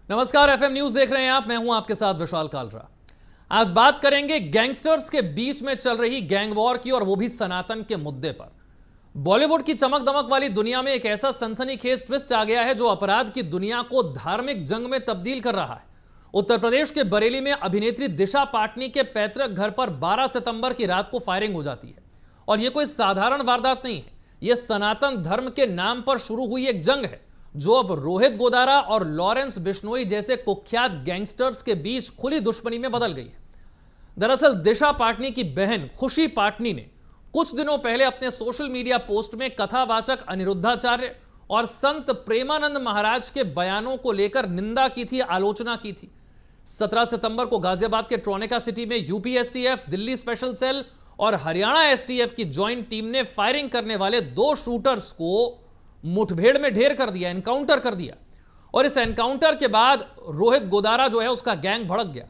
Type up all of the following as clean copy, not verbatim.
नमस्कार, FM news देख रहे हैं आप। मैं हूं आपके साथ विशाल कालरा। आज बात करेंगे गैंगस्टर्स के बीच में चल रही गैंग वॉर की, और वो भी सनातन के मुद्दे पर। बॉलीवुड की चमक दमक वाली दुनिया में एक ऐसा सनसनीखेज ट्विस्ट आ गया है जो अपराध की दुनिया को धार्मिक जंग में तब्दील कर रहा है। उत्तर प्रदेश के बरेली में अभिनेत्री दिशा पाटनी के पैतृक घर पर 12 सितंबर की रात को फायरिंग हो जाती है। और यह कोई साधारण वारदात नहीं है, यह सनातन धर्म के नाम पर शुरू हुई एक जंग है जो अब रोहित गोदारा और लॉरेंस बिश्नोई जैसे कुख्यात गैंगस्टर्स के बीच खुली दुश्मनी में बदल गई है। दरअसल दिशा पाटनी की बहन खुशी पाटनी ने कुछ दिनों पहले अपने सोशल मीडिया पोस्ट में कथावाचक अनिरुद्धाचार्य और संत प्रेमानंद महाराज के बयानों को लेकर निंदा की थी, आलोचना की थी। 17 सितंबर को गाजियाबाद के ट्रोनेका सिटी में UP STF, Delhi special cell और हरियाणा एसटीएफ की ज्वाइंट टीम ने फायरिंग करने वाले 2 शूटर्स को मुठभेड़ में ढेर कर दिया, एनकाउंटर कर दिया। और इस एनकाउंटर के बाद रोहित गोदारा जो है उसका गैंग भड़क गया।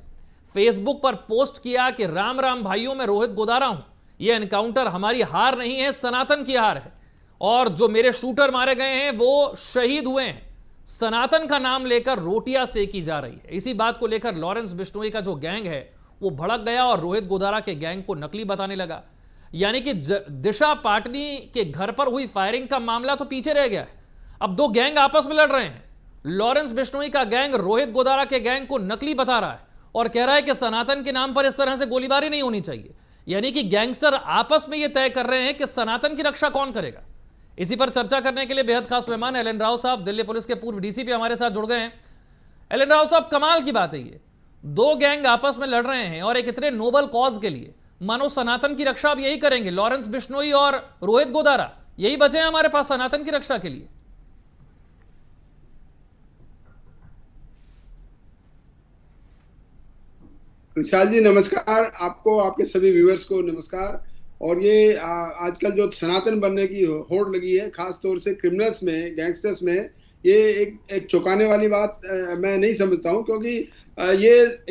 फेसबुक पर पोस्ट किया कि राम राम भाइयों, मैं रोहित गोदारा हूं, यह एनकाउंटर हमारी हार नहीं है, सनातन की हार है। और जो मेरे शूटर मारे गए हैं वो शहीद हुए हैं। सनातन का नाम लेकर रोटियां सेकी जा रही है। इसी बात को लेकर लॉरेंस बिश्नोई का जो गैंग है वो भड़क गया और रोहित गोदारा के गैंग को नकली बताने लगा। यानी कि दिशा पाटनी के घर पर हुई फायरिंग का मामला तो पीछे रह गया है। अब 2 गैंग आपस में लड़ रहे हैं। लॉरेंस बिश्नोई का गैंग रोहित गोदारा के गैंग को नकली बता रहा है और कह रहा है कि सनातन के नाम पर इस तरह से गोलीबारी नहीं होनी चाहिए। यानी कि गैंगस्टर आपस में यह तय कर रहे हैं कि सनातन की रक्षा कौन करेगा। इसी पर चर्चा करने के लिए बेहद खास मेहमान एल एन राव साहब, दिल्ली पुलिस के पूर्व डीसीपी हमारे साथ जुड़ गए हैं। एल एन राव साहब, कमाल की बात है, ये 2 गैंग आपस में लड़ रहे हैं और एक इतने नोबल कॉज के लिए। मानो सनातन की रक्षा अब यही करेंगे, लॉरेंस बिश्नोई और रोहित गोदारा यही बचे हैं हमारे पास सनातन की रक्षा के लिए। विशाल जी नमस्कार, आपको, आपके सभी व्यूअर्स को नमस्कार। और ये आजकल जो सनातन बनने की होड़ लगी है, खास तौर से क्रिमिनल्स में, गैंगस्टर्स में, ये एक चौंकाने वाली बात मैं नहीं समझता हूँ। क्योंकि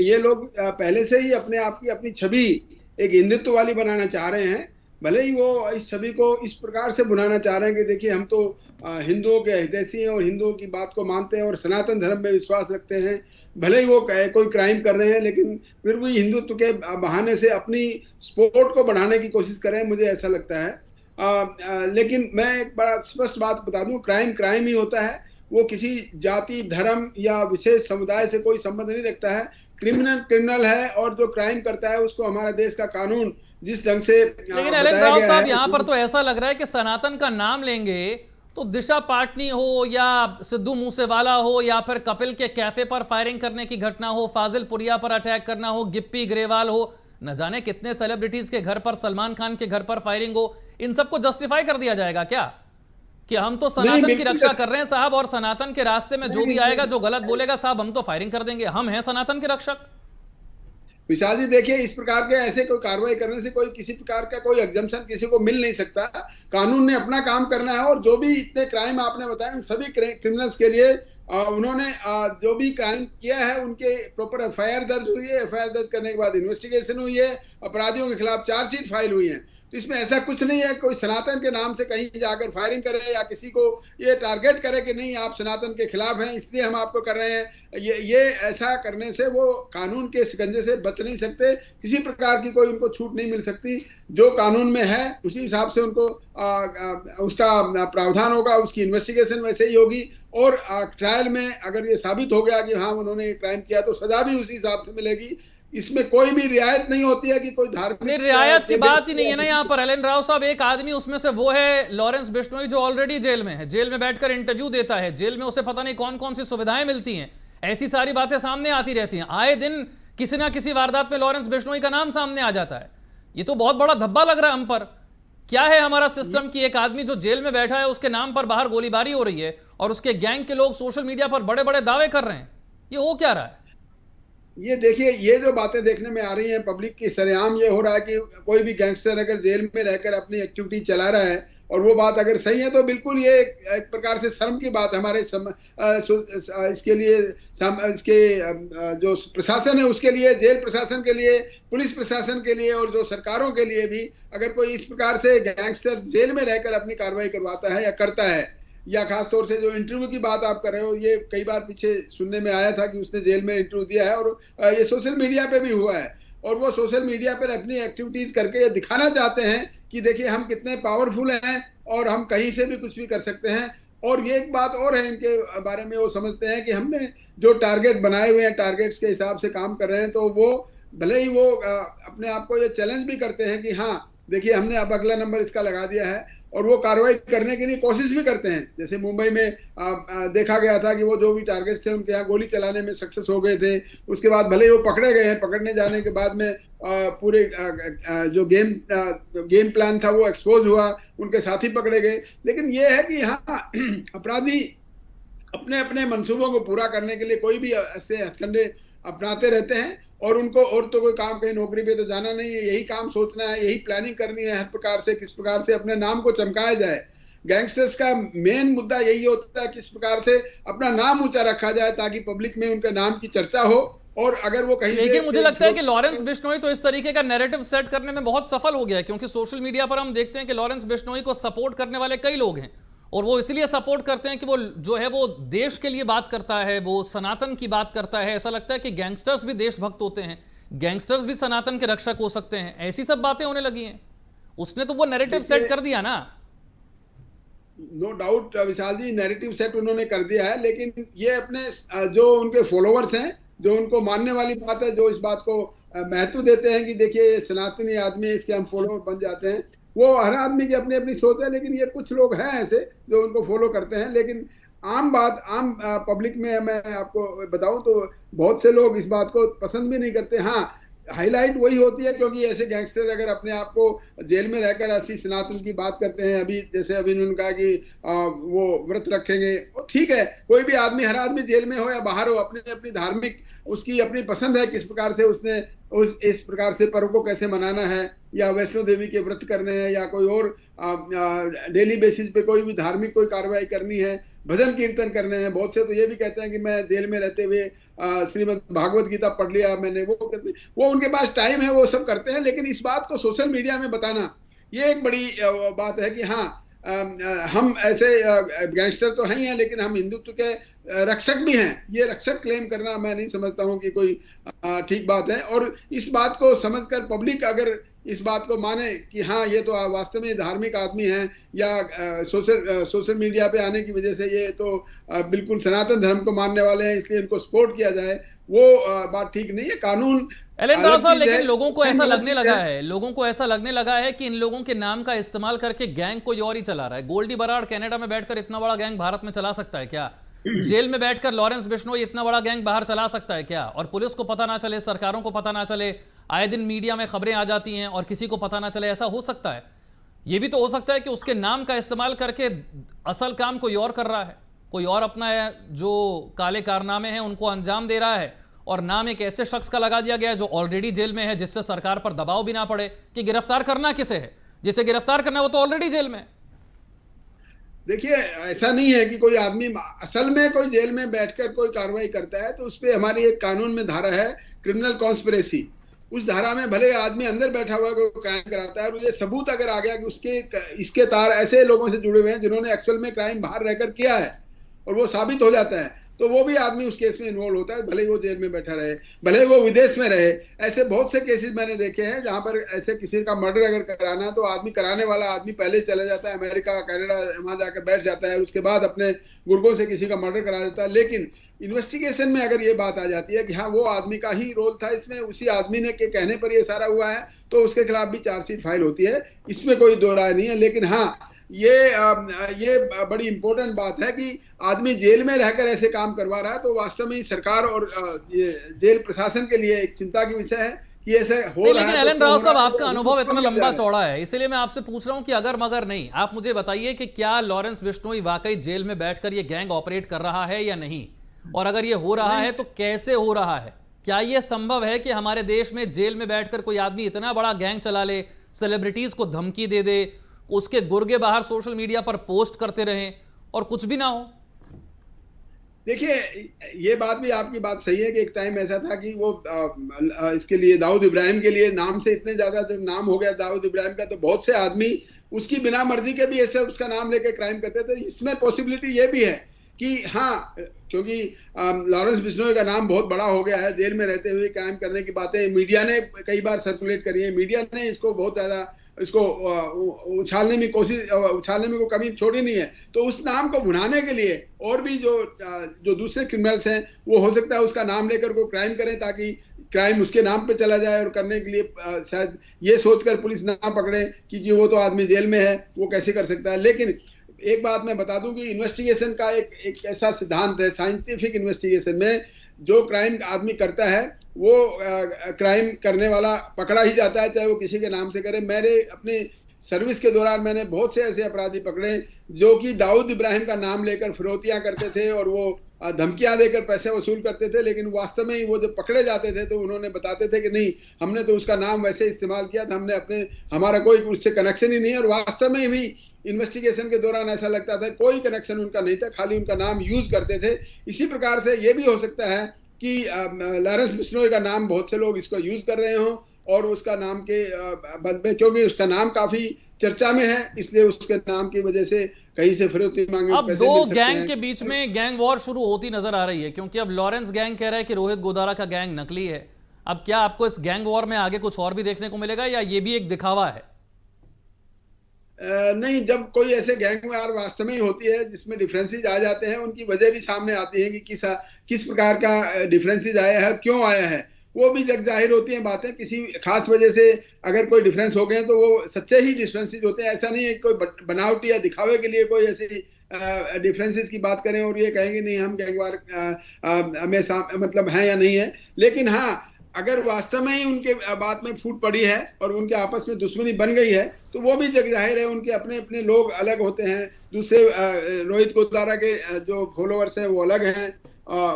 ये लोग पहले से ही अपने आप की अपनी छवि एक हिंदुत्व वाली बनाना चाह रहे हैं। भले ही वो इस छवि को इस प्रकार से बनाना चाह रहे हैं कि देखिए हम तो हिंदुओं के हितैषी हैं और हिंदुओं की बात को मानते हैं और सनातन धर्म में विश्वास रखते हैं। भले ही वो कोई क्राइम कर रहे हैं, लेकिन फिर भी हिंदुत्व के बहाने से अपनी सपोर्ट को बढ़ाने की कोशिश कर रहे हैं, मुझे ऐसा लगता है। लेकिन मैं एक बड़ा स्पष्ट बात बता दूं, क्राइम क्राइम ही होता है। वो किसी जाति, धर्म या विशेष समुदाय से कोई संबंध नहीं रखता है। क्रिमिनल क्रिमिनल है और जो क्राइम करता है उसको हमारा देश का कानून जिस ढंग से लेकिन एल एन राव साहब, यहां पर तो ऐसा लग रहा है कि सनातन का नाम लेंगे तो दिशा पाटनी हो या सिद्धू मूसेवाला हो या फिर कपिल के कैफे पर फायरिंग करने की घटना हो, फाजिल पुरिया पर अटैक करना हो, गिप्पी ग्रेवाल हो, न जाने कितने सेलिब्रिटीज के घर पर, सलमान खान के घर पर फायरिंग हो, इन सबको जस्टिफाई कर दिया जाएगा क्या कि हम तो सनातन की रक्षा कर रहे हैं साहब, और सनातन के रास्ते में जो भी आएगा, जो गलत बोलेगा साहब, हम तो फायरिंग कर देंगे, हम हैं सनातन के रक्षक। विशाल जी देखिए, इस प्रकार के ऐसे कोई कार्रवाई करने से कोई किसी प्रकार का कोई एग्जम्पशन किसी को मिल नहीं सकता। कानून ने अपना काम करना है और जो भी इतने क्राइम आपने बताए उन सभी क्रिमिनल्स के लिए उन्होंने जो भी क्राइम किया है उनके प्रॉपर एफआईआर दर्ज हुई है। एफआईआर दर्ज करने के बाद इन्वेस्टिगेशन हुई है, अपराधियों के खिलाफ चार्जशीट फाइल हुई है। तो इसमें ऐसा कुछ नहीं है कोई सनातन के नाम से कहीं जाकर फायरिंग करे या किसी को ये टारगेट करे कि नहीं आप सनातन के खिलाफ हैं इसलिए हम आपको कर रहे हैं। ये ऐसा करने से वो कानून के शिकंजे से बच नहीं सकते। किसी प्रकार की कोई उनको छूट नहीं मिल सकती। जो कानून में है उसी हिसाब से उनको उसका प्रावधान होगा, उसकी इन्वेस्टिगेशन वैसे ही होगी और ट्रायल में अगर ये साबित हो गया कि हाँ उन्होंने क्राइम किया तो सजा भी उसी हिसाब से मिलेगी। इसमें कोई भी रियायत नहीं होती है कि कोई धार्मिक रियायत की बात ही नहीं है ना यहाँ पर। एल एन राव साहब, एक आदमी उसमें से वो है लॉरेंस बिश्नोई जो ऑलरेडी जेल में है, जेल में बैठकर इंटरव्यू देता है, जेल में उसे पता नहीं कौन कौन सी सुविधाएं मिलती हैं। ऐसी सारी बातें सामने आती रहती हैं, आए दिन किसी ना किसी वारदात में लॉरेंस बिश्नोई का नाम सामने आ जाता है। ये तो बहुत बड़ा धब्बा लग रहा है हम पर। क्या है हमारा सिस्टम कि एक आदमी जो जेल में बैठा है उसके नाम पर बाहर गोलीबारी हो रही है और उसके गैंग के लोग सोशल मीडिया पर बड़े बड़े दावे कर रहे हैं। ये हो क्या रहा है? ये देखिए, ये जो बातें देखने में आ रही हैं पब्लिक की सरेआम, ये हो रहा है कि कोई भी गैंगस्टर अगर जेल में रहकर अपनी एक्टिविटी चला रहा है और वो बात अगर सही है तो बिल्कुल ये एक प्रकार से शर्म की बात है हमारे इसके लिए इसके जो प्रशासन है उसके लिए, जेल प्रशासन के लिए, पुलिस प्रशासन के लिए और जो सरकारों के लिए भी। अगर कोई इस प्रकार से गैंगस्टर जेल में रहकर अपनी कार्रवाई करवाता है या करता है या खास तौर से जो इंटरव्यू की बात आप कर रहे हो, ये कई बार पीछे सुनने में आया था कि उसने जेल में इंटरव्यू दिया है, और ये सोशल मीडिया पे भी हुआ है। और वो सोशल मीडिया पर अपनी एक्टिविटीज करके ये दिखाना चाहते हैं कि देखिए हम कितने पावरफुल हैं और हम कहीं से भी कुछ भी कर सकते हैं। और ये एक बात और है इनके बारे में, वो समझते हैं कि हमने जो टारगेट बनाए हुए हैं, टारगेट्स के हिसाब से काम कर रहे हैं, तो वो भले ही वो अपने आप को ये चैलेंज भी करते हैं कि हाँ देखिए हमने अब अगला नंबर इसका लगा दिया है, और वो कार्रवाई करने के लिए कोशिश भी करते हैं। जैसे मुंबई में देखा गया था कि वो जो भी टारगेट थे उनके यहाँ गोली चलाने में सक्सेस हो गए थे। उसके बाद भले ही वो पकड़े गए हैं, पकड़ने जाने के बाद में पूरे जो गेम प्लान था वो एक्सपोज हुआ, उनके साथी पकड़े गए। लेकिन ये है कि यहाँ अपराधी अपने अपने मंसूबों को पूरा करने के लिए कोई भी ऐसे हथकंडे अपनाते रहते हैं, और उनको और तो कोई काम, कहीं नौकरी पे तो जाना नहीं है, यही काम सोचना है, यही प्लानिंग करनी है हर प्रकार से, किस प्रकार से अपने नाम को चमकाया जाए। गैंगस्टर्स का मेन मुद्दा यही होता है किस प्रकार से अपना नाम ऊंचा रखा जाए ताकि पब्लिक में उनके नाम की चर्चा हो। और अगर वो कहीं लेकिन से मुझे लगता है कि लॉरेंस बिश्नोई तो इस तरीके का नैरेटिव सेट करने में बहुत सफल हो गया है, क्योंकि सोशल मीडिया पर हम देखते हैं कि लॉरेंस बिश्नोई को सपोर्ट करने वाले कई लोग हैं, और वो इसलिए सपोर्ट करते हैं कि वो जो है वो देश के लिए बात करता है, वो सनातन की बात करता है। ऐसा लगता है कि गैंगस्टर्स भी देशभक्त होते हैं, गैंगस्टर्स भी सनातन के रक्षक हो सकते हैं, ऐसी सब बातें होने लगी हैं। उसने तो वो नैरेटिव सेट कर दिया ना। नो डाउट विशाल जी, नैरेटिव सेट उन्होंने कर दिया है, लेकिन ये अपने जो उनके फॉलोअर्स हैं, जो उनको मानने वाली बात है, जो इस बात को महत्व देते हैं कि देखिए ये सनातनी आदमी है, इसके हम फॉलोअर बन जाते हैं, वो हर आदमी की अपनी अपनी सोच है। लेकिन ये कुछ लोग हैं ऐसे जो उनको फॉलो करते हैं। लेकिन आम बात, आम पब्लिक में मैं आपको बताऊं तो बहुत से लोग इस बात को पसंद भी नहीं करते। हाँ, हाईलाइट वही होती है क्योंकि ऐसे गैंगस्टर अगर अपने आप को जेल में रहकर ऐसी सनातन की बात करते हैं, अभी जैसे अभी उन्होंने कहा कि वो व्रत रखेंगे, और ठीक है, कोई भी आदमी, हर आदमी जेल में हो या बाहर हो, अपनी अपनी धार्मिक उसकी अपनी पसंद है किस प्रकार से उसने इस प्रकार से पर्व को कैसे मनाना है, या वैष्णो देवी के व्रत करने हैं, या कोई और डेली बेसिस पे कोई भी धार्मिक कोई कार्रवाई करनी है, भजन कीर्तन करने हैं। बहुत से तो ये भी कहते हैं कि मैं जेल में रहते हुए श्रीमद् भागवत गीता पढ़ लिया मैंने, वो उनके पास टाइम है, वो सब करते हैं। लेकिन इस बात को सोशल मीडिया में बताना, ये एक बड़ी बात है कि हाँ हम ऐसे गैंगस्टर तो हैं ही हैं, लेकिन हम हिंदुत्व के रक्षक भी हैं। ये रक्षक क्लेम करना मैं नहीं समझता हूं कि कोई ठीक बात है। और इस बात को समझकर पब्लिक अगर इस बात को माने कि हाँ ये तो वास्तव में धार्मिक आदमी हैं, या सोशल मीडिया पे आने की वजह से ये तो बिल्कुल सनातन धर्म को मानने वाले हैं इसलिए इनको सपोर्ट किया जाए, वो बात ठीक नहीं है। कानून एलन राव साहब, लेकिन लोगों को ऐसा लगने लगा है, लोगों को ऐसा लगने लगा है कि इन लोगों के नाम का इस्तेमाल करके गैंग कोई और ही चला रहा है। गोल्डी बराड़ कनाडा में बैठकर इतना बड़ा गैंग भारत में चला सकता है क्या? जेल में बैठकर लॉरेंस बिश्नोई इतना बड़ा गैंग बाहर चला सकता है क्या? और पुलिस को पता ना चले, सरकारों को पता ना चले, आए दिन मीडिया में खबरें आ जाती हैं और किसी को पता ना चले, ऐसा हो सकता है? यह भी तो हो सकता है कि उसके नाम का इस्तेमाल करके असल काम कोई और कर रहा है, कोई और अपना जो काले कारनामे हैं उनको अंजाम दे रहा है, और नाम एक ऐसे शख्स का लगा दिया गया है जो ऑलरेडी जेल में है, जिससे सरकार पर दबाव भी ना पड़े कि गिरफ्तार करना किसे है, जिसे गिरफ्तार करना वो तो ऑलरेडी जेल में है। देखिए, ऐसा नहीं है कि कोई आदमी असल में कोई जेल में बैठकर कोई कार्रवाई करता है तो उस पर हमारी एक कानून में धारा है, क्रिमिनल कॉन्स्पिरेसी। उस धारा में भले आदमी अंदर बैठा हुआ कोई क्राइम कराता है और ये सबूत अगर आ गया कि उसके इसके तार ऐसे लोगों से जुड़े हुए हैं जिन्होंने एक्चुअल में क्राइम बाहर रहकर किया है, और वो साबित हो जाता है, तो वो भी आदमी उस केस में इन्वॉल्व होता है, भले ही वो जेल में बैठा रहे, भले ही वो विदेश में रहे। ऐसे बहुत से केसेस मैंने देखे हैं जहां पर ऐसे किसी का मर्डर अगर कराना है तो आदमी, कराने वाला आदमी पहले चला जाता है अमेरिका, कनाडा, वहां जाकर बैठ जाता है, उसके बाद अपने गुर्गों से किसी का मर्डर करा देता है। लेकिन इन्वेस्टिगेशन में अगर ये बात आ जाती है कि हाँ वो आदमी का ही रोल था इसमें, उसी आदमी ने के कहने पर ये सारा हुआ है, तो उसके खिलाफ भी चार्जशीट फाइल होती है, इसमें कोई दो राय नहीं है। लेकिन हाँ, ये बड़ी इंपॉर्टेंट बात है कि आदमी जेल में रहकर ऐसे काम करवा रहा है, तो वास्तव में सरकार और ये जेल प्रशासन के लिए एक चिंता की विषय है कि ऐसे हो रहा है। लेकिन एलन राव साहब, आपका अनुभव इतना लंबा चौड़ा है, इसलिए मैं आपसे पूछ रहा हूं कि अगर मगर नहीं, आप मुझे बताइए कि क्या लॉरेंस बिश्नोई वाकई जेल में बैठकर ये गैंग ऑपरेट कर रहा है या नहीं, और अगर ये हो रहा है तो कैसे हो रहा है? क्या यह संभव है कि हमारे देश में जेल में बैठकर कोई आदमी इतना बड़ा गैंग चला ले, सेलिब्रिटीज को धमकी दे दे, उसके गुर्गे बाहर सोशल मीडिया पर पोस्ट करते रहें और कुछ भी ना हो? देखिए, ये बात भी आपकी बात सही है कि एक टाइम ऐसा था कि वो इसके लिए दाऊद इब्राहिम के लिए नाम से इतने ज्यादा जब नाम हो गया दाऊद इब्राहिम का, तो बहुत से आदमी उसकी बिना मर्जी के भी ऐसे उसका नाम लेके क्राइम करते थे। इसमें पॉसिबिलिटी ये भी है कि हाँ, क्योंकि लॉरेंस बिश्नोई का नाम बहुत बड़ा हो गया है, जेल में रहते हुए क्राइम करने की बातें मीडिया ने कई बार सर्कुलेट करी है, मीडिया ने इसको बहुत ज्यादा इसको उछालने में कोशिश उछालने में को कभी छोड़ी नहीं है। तो उस नाम को भुनाने के लिए और भी जो दूसरे क्रिमिनल्स हैं वो हो सकता है उसका नाम लेकर को क्राइम करें, ताकि क्राइम उसके नाम पे चला जाए, और करने के लिए शायद ये सोचकर पुलिस ना पकड़े कि वो तो आदमी जेल में है, वो कैसे कर सकता है। लेकिन एक बात मैं बता दूं कि इन्वेस्टिगेशन का एक ऐसा सिद्धांत है, साइंटिफिक इन्वेस्टिगेशन में जो क्राइम आदमी करता है वो क्राइम करने वाला पकड़ा ही जाता है, चाहे वो किसी के नाम से करे। मेरे अपने सर्विस के दौरान मैंने बहुत से ऐसे अपराधी पकड़े जो कि दाऊद इब्राहिम का नाम लेकर फिरौतियां करते थे और वो धमकियां देकर पैसे वसूल करते थे, लेकिन वास्तव में ही वो जब पकड़े जाते थे तो उन्होंने बताते थे कि नहीं, हमने तो उसका नाम वैसे इस्तेमाल किया था, हमारा कोई उससे कनेक्शन ही नहीं है। और वास्तव में भी इन्वेस्टिगेशन के दौरान ऐसा लगता था कोई कनेक्शन उनका नहीं था, खाली उनका नाम यूज करते थे। इसी प्रकार से ये भी हो सकता है कि लॉरेंस बिश्नोई का नाम बहुत से लोग इसको यूज कर रहे हों, और उसका नाम के बद में, क्योंकि उसका नाम काफी चर्चा में है, इसलिए उसके नाम की वजह से कहीं से फिरौती मांगे अब पैसे दो मिल सकते गैंग हैं। के बीच में गैंग वॉर शुरू होती नजर आ रही है, क्योंकि अब लॉरेंस गैंग कह रहा है कि रोहित गोदारा का गैंग नकली है। अब क्या आपको इस गैंग वॉर में आगे कुछ और भी देखने को मिलेगा, या ये भी एक दिखावा है? नहीं, जब कोई ऐसे गैंग वार वास्तव में ही होती है जिसमें डिफरेंसेस आ जाते हैं, उनकी वजह भी सामने आती है कि किस प्रकार का डिफरेंसेस आया है, क्यों आया है, वो भी जग जाहिर होती हैं बातें। किसी खास वजह से अगर कोई डिफरेंस हो गए तो वो सच्चे ही डिफरेंसेस होते हैं, ऐसा नहीं है कोई बनावटी या दिखावे के लिए कोई ऐसी डिफरेंसेस की बात करें और ये कहेंगे नहीं हम गैंगवार में मतलब हैं या नहीं है। लेकिन हाँ, अगर वास्तव में ही उनके बात में फूट पड़ी है और उनके आपस में दुश्मनी बन गई है तो वो भी जग जाहिर है, उनके अपने अपने लोग अलग होते हैं। दूसरे रोहित गोदारा के जो फॉलोअर्स हैं वो अलग हैं,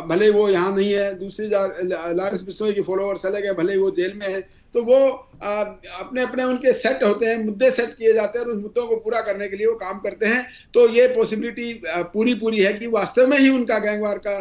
भले वो यहाँ नहीं है। दूसरी लॉरेंस बिश्नोई के फॉलोअर्स अलग है, भले वो जेल में है। तो वो अपने अपने उनके सेट होते हैं, मुद्दे सेट किए जाते हैं और उस मुद्दों को पूरा करने के लिए वो काम करते हैं। तो ये पॉसिबिलिटी पूरी पूरी है कि वास्तव में ही उनका गैंगवार का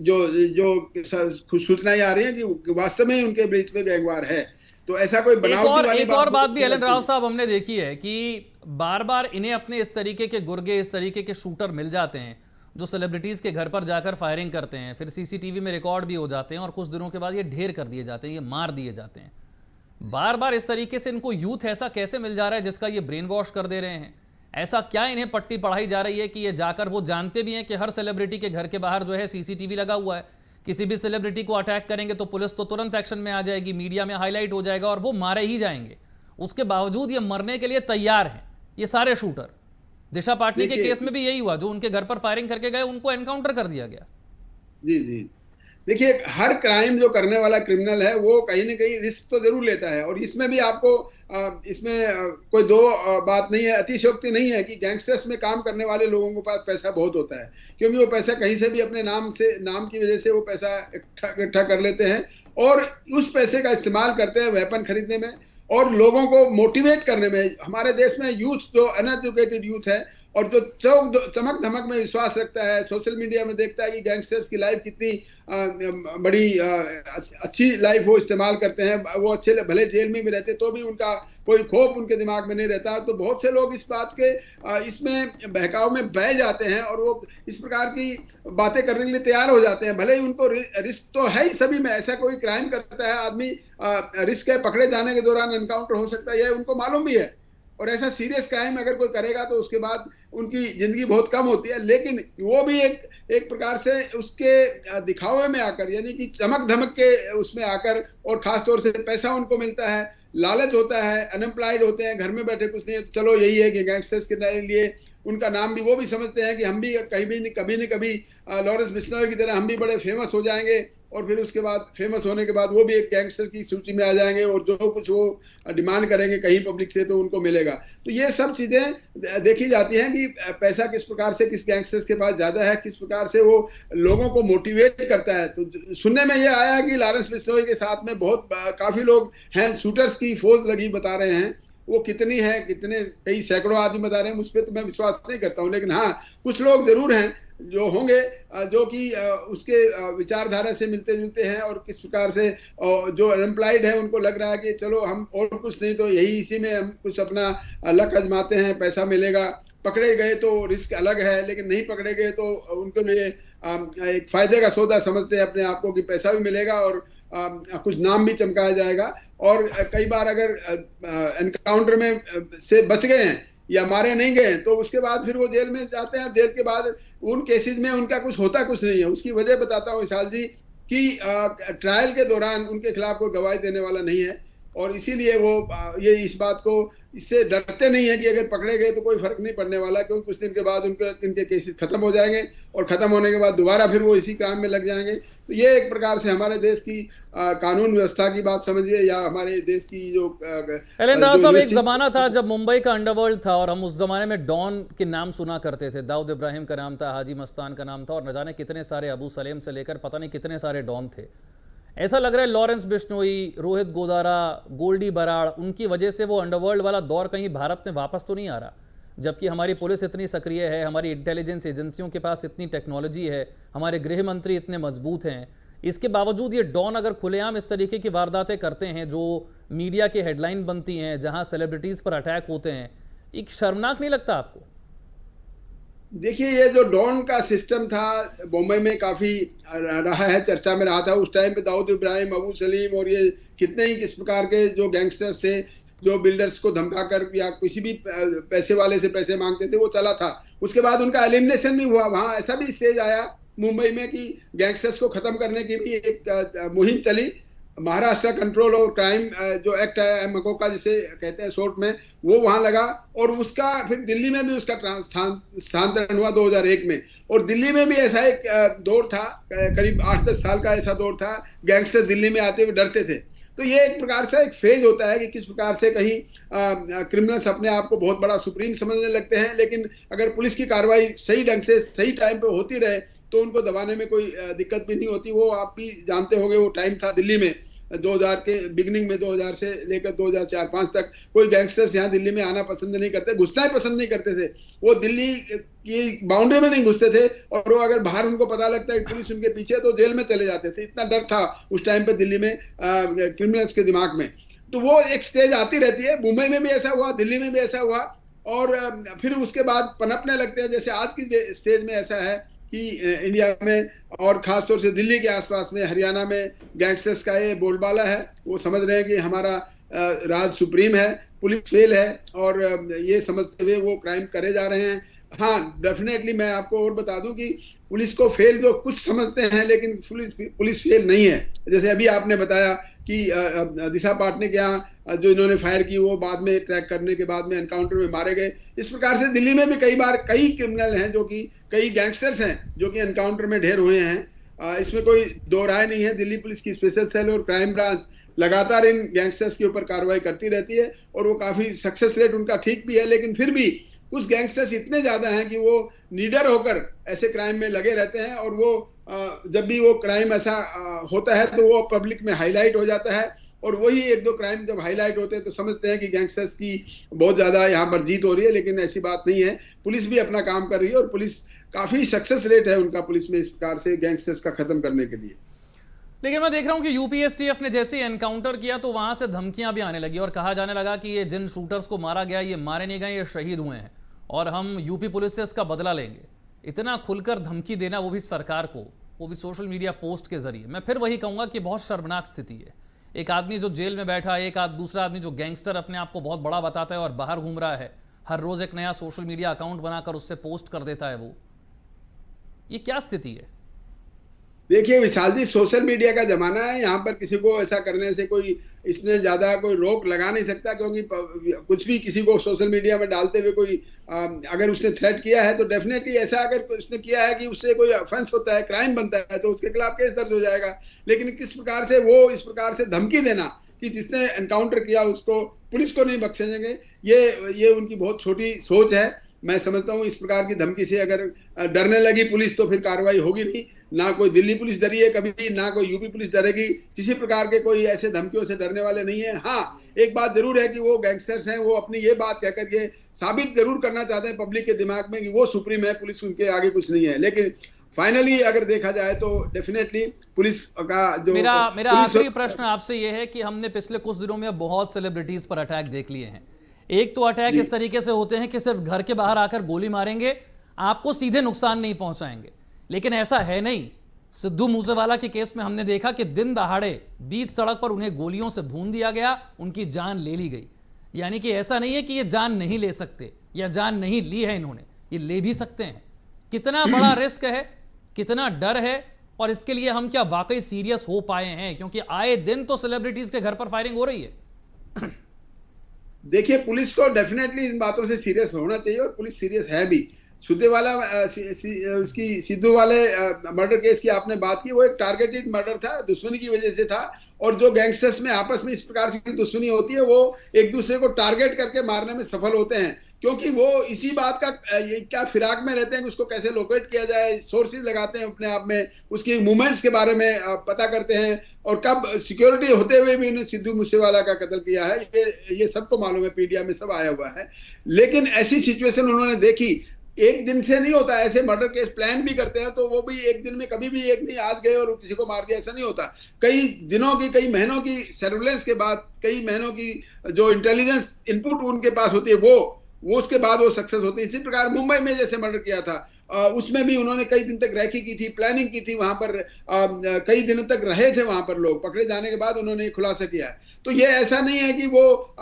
जो जो सूचनाएं आ रही हैं कि वास्तव में ही उनके बीच में गैंगवार है। तो ऐसा कोई बनावटी वाली एक और बात भी एलन राव साहब हमने देखी है कि बार बार इन्हें अपने इस तरीके के गुर्गे, इस तरीके के शूटर मिल जाते हैं जो सेलिब्रिटीज के घर पर जाकर फायरिंग करते हैं, फिर सीसीटीवी में रिकॉर्ड भी हो जाते हैं और कुछ दिनों के बाद ये ढेर कर दिए जाते हैं, ये मार दिए जाते हैं। बार बार इस तरीके से इनको यूथ ऐसा कैसे मिल जा रहा है जिसका ये ब्रेन वॉश कर दे रहे हैं? ऐसा क्या इन्हें पट्टी पढ़ाई जा रही है कि ये जाकर, वो जानते भी हैं कि हर सेलिब्रिटी के घर के बाहर जो है सीसीटीवी लगा हुआ है, किसी भी सेलिब्रिटी को अटैक करेंगे तो पुलिस तो तुरंत एक्शन में आ जाएगी, मीडिया में हाईलाइट हो जाएगा और वो मारे ही जाएंगे। उसके बावजूद ये मरने के लिए तैयार हैं ये सारे शूटर। दिशा पाटनी के केस में भी यही हुआ, जो उनके घर पर फायरिंग करके गए उनको एनकाउंटर कर दिया गया। जी जी, देखिए, हर क्राइम जो करने वाला क्रिमिनल है वो कहीं ना कहीं रिस्क तो जरूर लेता है, और इसमें भी आपको इसमें कोई दो बात नहीं है, अतिशयोक्ति नहीं है कि गैंगस्टर्स में काम करने वाले लोगों के पास पैसा बहुत होता है, क्योंकि वो पैसा कहीं से भी अपने नाम की वजह से वो पैसा इकट्ठा कर लेते हैं और उस पैसे का इस्तेमाल करते हैं वेपन खरीदने में और लोगों को मोटिवेट करने में। हमारे देश में यूथ जो अनएजुकेटेड यूथ है और जो चमक धमक में विश्वास रखता है, सोशल मीडिया में देखता है कि गैंगस्टर्स की लाइफ कितनी बड़ी अच्छी लाइफ वो इस्तेमाल करते हैं, वो अच्छे भले जेल में भी रहते तो भी उनका कोई खौफ उनके दिमाग में नहीं रहता। तो बहुत से लोग इस बात के इसमें बहकाव में बह जाते हैं और वो इस प्रकार की बातें करने के लिए तैयार हो जाते हैं। भले ही उनको रिस्क तो है ही, सभी में ऐसा कोई क्राइम करता है आदमी रिस्क है, पकड़े जाने के दौरान एनकाउंटर हो सकता है, यह उनको मालूम भी है। और ऐसा सीरियस क्राइम अगर कोई करेगा तो उसके बाद उनकी जिंदगी बहुत कम होती है, लेकिन वो भी एक प्रकार से उसके दिखावे में आकर, यानी कि चमक धमक के उसमें आकर, और खास तौर से पैसा उनको मिलता है, लालच होता है, अनएम्प्लॉयड होते हैं, घर में बैठे कुछ नहीं, चलो यही है कि गैंगस्टर्स के लिए उनका नाम भी वो भी समझते हैं कि हम भी कभी न कभी लॉरेंस बिश्नोई की तरह हम भी बड़े फेमस हो जाएंगे, और फिर उसके बाद फेमस होने के बाद वो भी एक गैंगस्टर की सूची में आ जाएंगे और जो कुछ वो डिमांड करेंगे कहीं पब्लिक से तो उनको मिलेगा। तो ये सब चीजें देखी जाती हैं कि पैसा किस प्रकार से किस गैंगस्टर्स के पास ज्यादा है, किस प्रकार से वो लोगों को मोटिवेट करता है। तो सुनने में ये आया कि लॉरेंस बिश्नोई के साथ में बहुत काफी लोग हैं, शूटर्स की फौज लगी बता रहे हैं। वो कितनी है, कितने, कई सैकड़ों आदमी बता रहे हैं, उस पर तो मैं विश्वास नहीं करता हूँ, लेकिन हाँ कुछ लोग जरूर हैं जो होंगे जो कि उसके विचारधारा से मिलते जुलते हैं, और किस प्रकार से जो अनएम्प्लॉयड है उनको लग रहा है कि चलो हम और कुछ नहीं तो यही इसी में हम कुछ अपना लक आजमाते हैं, पैसा मिलेगा। पकड़े गए तो रिस्क अलग है, लेकिन नहीं पकड़े गए तो उनके लिए एक फायदे का सौदा समझते हैं अपने आप को कि पैसा भी मिलेगा और कुछ नाम भी चमकाया जाएगा। और कई बार अगर एनकाउंटर में से बच गए हैं या मारे नहीं गए तो उसके बाद फिर वो जेल में जाते हैं। जेल के बाद उन केसेस में उनका कुछ नहीं है। उसकी वजह बताता हूँ विशाल जी कि ट्रायल के दौरान उनके खिलाफ कोई गवाही देने वाला नहीं है, और इसीलिए वो ये इस बात को इससे डरते नहीं है कि अगर पकड़े गए तो कोई फर्क नहीं पड़ने वाला, क्योंकि कुछ दिन के बाद इनके केसेस खत्म हो जाएंगे और खत्म होने के बाद दोबारा फिर वो इसी काम में लग जाएंगे। तो ये एक प्रकार से हमारे देश की कानून व्यवस्था की बात समझिए, या हमारे देश की जो एलन राव साहब, एक जमाना था जब मुंबई का अंडरवर्ल्ड था और हम उस जमाने में डॉन के नाम सुना करते थे। दाऊद इब्राहिम का नाम था, हाजी मस्तान का नाम था, और न जाने कितने सारे, अबू सलेम से लेकर पता नहीं कितने सारे डॉन थे। ऐसा लग रहा है लॉरेंस बिश्नोई, रोहित गोदारा, गोल्डी बराड़, उनकी वजह से वो अंडरवर्ल्ड वाला दौर कहीं भारत में वापस तो नहीं आ रहा। जबकि हमारी पुलिस इतनी सक्रिय है, हमारी इंटेलिजेंस एजेंसियों के पास इतनी टेक्नोलॉजी है, हमारे गृह मंत्री इतने मजबूत हैं, इसके बावजूद ये डॉन अगर खुलेआम इस तरीके की वारदातें करते हैं जो मीडिया की हेडलाइन बनती हैं, जहां सेलिब्रिटीज़ पर अटैक होते हैं, एक शर्मनाक नहीं लगता आपको? देखिए, ये जो डॉन का सिस्टम था बॉम्बे में काफी रहा है, चर्चा में रहा था। उस टाइम पे दाऊद इब्राहिम, अबू सलीम और ये कितने ही किस प्रकार के जो गैंगस्टर्स थे जो बिल्डर्स को धमकाकर या किसी भी पैसे वाले से पैसे मांगते थे, वो चला था। उसके बाद उनका एलिमिनेशन भी हुआ। वहां ऐसा भी स्टेज आया मुंबई में कि गैंगस्टर्स को खत्म करने की भी एक मुहिम चली। महाराष्ट्र कंट्रोल और क्राइम जो एक्ट है, मकोका जिसे कहते हैं शॉर्ट में, वो वहां लगा। और उसका फिर दिल्ली में भी उसका स्थानांतरण हुआ 2001 में। और दिल्ली में भी ऐसा एक दौर था, करीब 8-10 साल का ऐसा दौर था, गैंगस्टर दिल्ली में आते हुए डरते थे। तो ये एक प्रकार से एक फेज होता है कि किस प्रकार से कहीं क्रिमिनल्स अपने आप को बहुत बड़ा सुप्रीम समझने लगते हैं, लेकिन अगर पुलिस की कार्रवाई सही ढंग से सही टाइम पे होती रहे तो उनको दबाने में कोई दिक्कत भी नहीं होती। वो आप भी जानते होंगे, वो टाइम था दिल्ली में 2000 के बिगनिंग में, 2000 से लेकर 2004-5 तक कोई गैंगस्टर्स यहाँ दिल्ली में आना पसंद नहीं करते, घुसना ही पसंद नहीं करते थे। वो दिल्ली की बाउंड्री में नहीं घुसते थे, और वो अगर बाहर उनको पता लगता है कि पुलिस उनके पीछे तो जेल में चले जाते थे। इतना डर था उस टाइम पे दिल्ली में क्रिमिनल्स के दिमाग में। तो वो एक स्टेज आती रहती है। मुंबई में भी ऐसा हुआ, दिल्ली में भी ऐसा हुआ, और फिर उसके बाद पनपने लगते हैं। जैसे आज की स्टेज में ऐसा है कि इंडिया में और खासतौर से दिल्ली के आसपास में, हरियाणा में गैंगस्टर्स का ये बोलबाला है। वो समझ रहे हैं कि हमारा राज सुप्रीम है, पुलिस फेल है, और ये समझते हुए वो क्राइम करे जा रहे हैं। हाँ, डेफिनेटली मैं आपको और बता दूं कि पुलिस को फेल जो कुछ समझते हैं, लेकिन पुलिस फेल नहीं है। जैसे अभी आपने बताया कि दिशा पाटनी के यहाँ जो इन्होंने फायर की वो बाद में ट्रैक करने के बाद में एनकाउंटर में मारे गए। इस प्रकार से दिल्ली में भी कई बार कई क्रिमिनल हैं जो कि कई गैंगस्टर्स हैं जो कि एनकाउंटर में ढेर हुए हैं। इसमें कोई दो राय नहीं है। दिल्ली पुलिस की स्पेशल सेल और क्राइम ब्रांच लगातार इन गैंगस्टर्स के ऊपर कार्रवाई करती रहती है, और वो काफी सक्सेस रेट उनका ठीक भी है। लेकिन फिर भी कुछ गैंगस्टर्स इतने ज्यादा हैं कि वो निडर होकर ऐसे क्राइम में लगे रहते हैं, और वो जब भी वो क्राइम ऐसा होता है तो वो पब्लिक में हाईलाइट हो जाता है। और वही एक दो क्राइम जब हाईलाइट होते हैं तो समझते हैं कि गैंगस्टर्स की बहुत ज्यादा यहाँ पर जीत हो रही है, लेकिन ऐसी बात नहीं है। पुलिस भी अपना काम कर रही है, और पुलिस काफी सक्सेस रेट है उनका पुलिस में इस प्रकार से गैंगस्टर्स का खत्म करने के लिए। लेकिन मैं देख रहा हूं कि यूपीएसटीएफ ने जैसे एनकाउंटर किया तो वहां से धमकियां भी आने लगी और कहा जाने लगा कि ये जिन शूटर्स को मारा गया ये मारे नहीं गए, ये शहीद हुए हैं और हम यूपी पुलिस से इसका बदला लेंगे। इतना खुलकर धमकी देना, वो भी सरकार को, वो भी सोशल मीडिया पोस्ट के जरिए। मैं फिर वही कहूंगा कि बहुत शर्मनाक स्थिति है। एक आदमी जो जेल में बैठा है, एक दूसरा आदमी जो गैंगस्टर अपने आप को बहुत बड़ा बताता है और बाहर घूम रहा है, हर रोज एक नया सोशल मीडिया अकाउंट बनाकर उससे पोस्ट कर देता है। वो ये क्या स्थिति है? देखिए विशाल जी, सोशल मीडिया का जमाना है। यहाँ पर किसी को ऐसा करने से कोई इसने ज्यादा कोई रोक लगा नहीं सकता, क्योंकि कुछ भी किसी को सोशल मीडिया में डालते हुए कोई अगर उसने थ्रेट किया है तो डेफिनेटली ऐसा अगर उसने किया है कि उससे कोई ऑफेंस होता है, क्राइम बनता है, तो उसके खिलाफ केस दर्ज हो जाएगा। लेकिन किस प्रकार से वो इस प्रकार से धमकी देना कि जिसने एनकाउंटर किया उसको पुलिस को नहीं बख्शेंगे, ये उनकी बहुत छोटी सोच है। मैं समझता हूँ इस प्रकार की धमकी से अगर डरने लगी पुलिस तो फिर कार्रवाई होगी नहीं। ना कोई दिल्ली पुलिस डरी है कभी, ना कोई यूपी पुलिस डरेगी, किसी प्रकार के कोई ऐसे धमकियों से डरने वाले नहीं है। हाँ, एक बात जरूर है कि वो गैंगस्टर्स हैं, वो अपनी ये बात कहकर ये साबित जरूर करना चाहते हैं पब्लिक के दिमाग में कि वो सुप्रीम है, पुलिस उनके आगे कुछ नहीं है। लेकिन फाइनली अगर देखा जाए तो डेफिनेटली पुलिस का जो मेरा मेरा पुलिस आखिरी प्रश्न आपसे यह है कि हमने पिछले कुछ दिनों में बहुत सेलिब्रिटीज पर अटैक देख लिए हैं। एक तो अटैक जी इस तरीके से होते हैं कि सिर्फ घर के बाहर आकर गोली मारेंगे, आपको सीधे नुकसान नहीं पहुंचाएंगे, लेकिन ऐसा है नहीं। सिद्धू मूसेवाला के केस में हमने देखा कि दिन दहाड़े बीच सड़क पर उन्हें गोलियों से भून दिया गया, उनकी जान ले ली गई। यानी कि ऐसा नहीं है कि ये जान नहीं ले सकते या जान नहीं ली है इन्होंने, ये ले भी सकते हैं। कितना बड़ा रिस्क है, कितना डर है, और इसके लिए हम क्या वाकई सीरियस हो पाए हैं? क्योंकि आए दिन तो सेलिब्रिटीज के घर पर फायरिंग हो रही है। देखिए, पुलिस को डेफिनेटली इन बातों से सीरियस होना चाहिए और पुलिस सीरियस है भी। सुदेवाला उसकी सिद्धू वाले मर्डर केस की आपने बात की, वो एक टारगेटेड मर्डर था, दुश्मनी की वजह से था। और जो गैंगस्टर्स में आपस में इस प्रकार की दुश्मनी होती है वो एक दूसरे को टारगेट करके मारने में सफल होते हैं, क्योंकि वो इसी बात का ये क्या फिराक में रहते हैं कि उसको कैसे लोकेट किया जाए। सोर्सेज लगाते हैं अपने आप में, उसकी मूवमेंट्स के बारे में पता करते हैं, और कब सिक्योरिटी होते हुए भी उन्हें सिद्धू मूसेवाला का कत्ल किया है ये सबको मालूम है, मीडिया में सब आया हुआ है। लेकिन ऐसी सिचुएशन उन्होंने देखी, एक दिन से नहीं होता। ऐसे मर्डर केस प्लान भी करते हैं तो वो भी एक दिन में कभी भी एक नहीं आज गए और किसी को मार दिया, ऐसा नहीं होता। कई दिनों की, कई महीनों की सर्विलेंस के बाद, कई महीनों की जो इंटेलिजेंस इनपुट उनके पास होती है वो उसके बाद वो सक्सेस होती है। इसी प्रकार मुंबई में जैसे मर्डर किया था, उसमें भी उन्होंने कई दिन तक रैकी की थी, प्लानिंग की थी, वहां पर कई दिनों तक रहे थे वहां पर लोग। पकड़े जाने के बाद उन्होंने खुलासा किया है। तो ये ऐसा नहीं है कि वो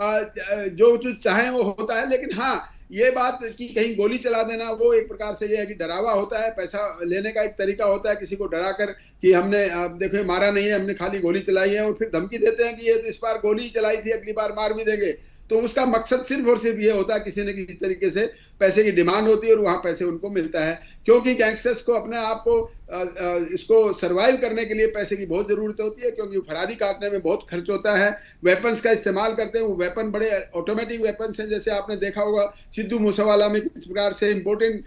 जो चाहे वो होता है। लेकिन हाँ, ये बात कि कहीं गोली चला देना वो एक प्रकार से ये है कि डरावा होता है, पैसा लेने का एक तरीका होता है, किसी को डरा कर कि हमने देखो मारा नहीं है, हमने खाली गोली चलाई है, और फिर धमकी देते हैं कि ये तो इस बार गोली चलाई थी, अगली बार मार भी देंगे। तो उसका मकसद सिर्फ और सिर्फ ये होता है, किसी न किसी तरीके से पैसे की डिमांड होती है और वहां पैसे उनको मिलता है, क्योंकि गैंगस्टर्स को अपने आप को इसको सरवाइव करने के लिए पैसे की बहुत जरूरत होती है, क्योंकि फरारी काटने में बहुत खर्च होता है। वेपन्स का इस्तेमाल करते हैं, वो वेपन बड़े ऑटोमेटिक वेपन्स हैं, जैसे आपने देखा होगा सिद्धू मूसेवाला में किस प्रकार से इंपोर्टेंट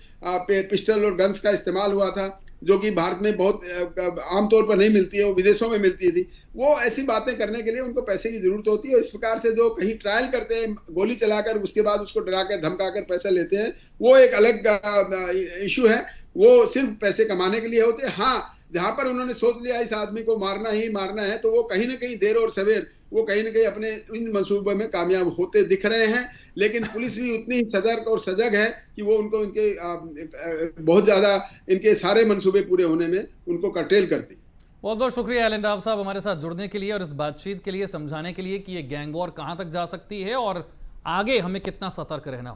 पिस्टल और गन्स का इस्तेमाल हुआ था, जो कि भारत में बहुत आमतौर पर नहीं मिलती है, वो विदेशों में मिलती थी। वो ऐसी बातें करने के लिए उनको पैसे की जरूरत होती है। इस प्रकार से जो कहीं ट्रायल करते हैं गोली चलाकर, उसके बाद उसको डराकर धमकाकर पैसा लेते हैं, वो एक अलग इशू है। वो सिर्फ पैसे कमाने के लिए होते हैं। हाँ, जहां पर उन्होंने सोच लिया इस आदमी को मारना ही मारना है, तो वो कहीं ना कहीं देर और सवेर वो कहीं ना कहीं अपने इन मंसूबे में कामयाब होते दिख रहे हैं। लेकिन पुलिस भी उतनी ही सजग और सजग है कि वो उनको इनके बहुत ज्यादा इनके सारे मंसूबे पूरे होने में उनको कर्टेल करती। बहुत बहुत शुक्रिया एलन राव साहब हमारे साथ जुड़ने के लिए और इस बातचीत के लिए, समझाने के लिए कि ये गैंग वॉर कहां तक जा सकती है और आगे हमें कितना सतर्क रहना होगा।